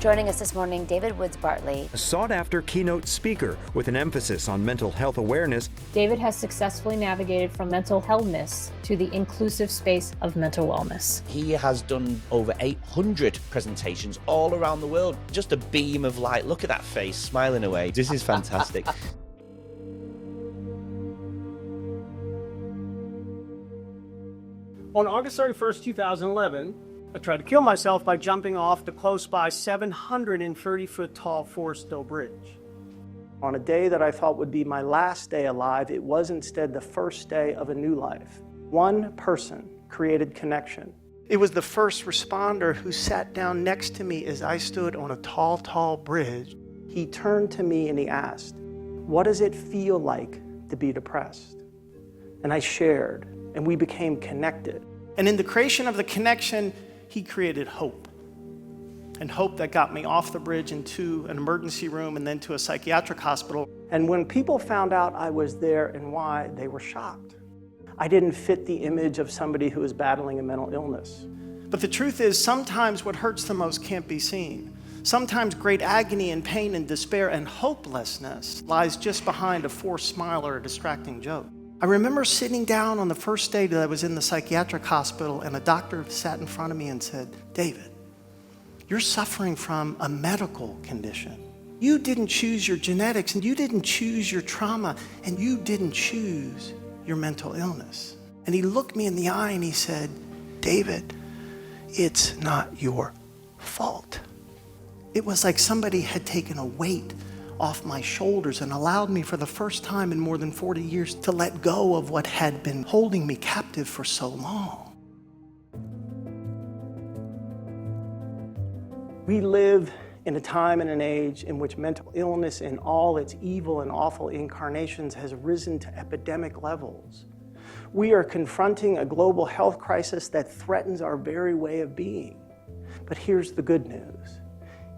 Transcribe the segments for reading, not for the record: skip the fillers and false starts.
Joining us this morning, David Woods-Bartley. A sought-after keynote speaker with an emphasis on mental health awareness. David has successfully navigated from mental healthness to the inclusive space of mental wellness. He has done over 800 presentations all around the world. Just a beam of light. Look at that face, smiling away. This is fantastic. On August 31st, 2011, I tried to kill myself by jumping off the close by 730-foot tall Forest Hill Bridge. On a day that I thought would be my last day alive, it was instead the first day of a new life. One person created connection. It was the first responder who sat down next to me as I stood on a tall, tall bridge. He turned to me and he asked, "What does it feel like to be depressed?" And I shared, and we became connected. And in the creation of the connection, he created hope. And hope that got me off the bridge into an emergency room and then to a psychiatric hospital. And when people found out I was there and why, they were shocked. I didn't fit the image of somebody who was battling a mental illness. But the truth is, sometimes what hurts the most can't be seen. Sometimes great agony and pain and despair and hopelessness lies just behind a forced smile or a distracting joke. I remember sitting down on the first day that I was in the psychiatric hospital, and a doctor sat in front of me and said, "David, you're suffering from a medical condition. You didn't choose your genetics, and you didn't choose your trauma, and you didn't choose your mental illness." And he looked me in the eye and he said, "David, it's not your fault." It was like somebody had taken a weight off my shoulders and allowed me for the first time in more than 40 years to let go of what had been holding me captive for so long. We live in a time and an age in which mental illness in all its evil and awful incarnations has risen to epidemic levels. We are confronting a global health crisis that threatens our very way of being. But here's the good news.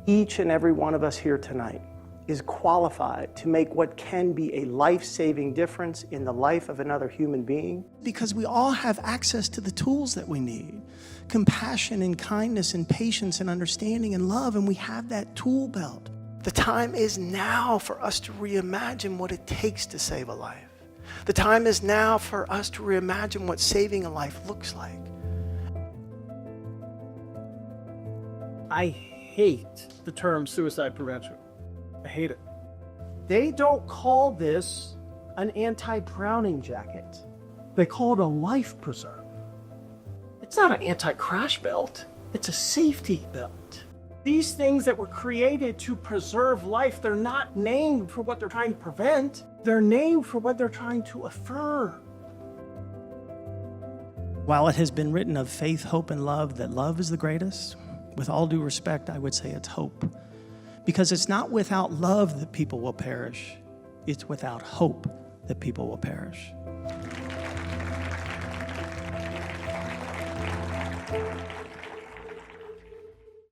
Each and every one of us here tonight is qualified to make what can be a life-saving difference in the life of another human being, because we all have access to the tools that we need. Compassion and kindness and patience and understanding and love, and we have that tool belt. The time is now for us to reimagine what it takes to save a life. The time is now for us to reimagine what saving a life looks like. I hate the term suicide prevention. I hate it. They don't call this an anti-drowning jacket. They call it a life preserve. It's not an anti-crash belt. It's a safety belt. These things that were created to preserve life, they're not named for what they're trying to prevent. They're named for what they're trying to affirm. While it has been written of faith, hope, and love that love is the greatest, with all due respect, I would say it's hope. Because it's not without love that people will perish. It's without hope that people will perish.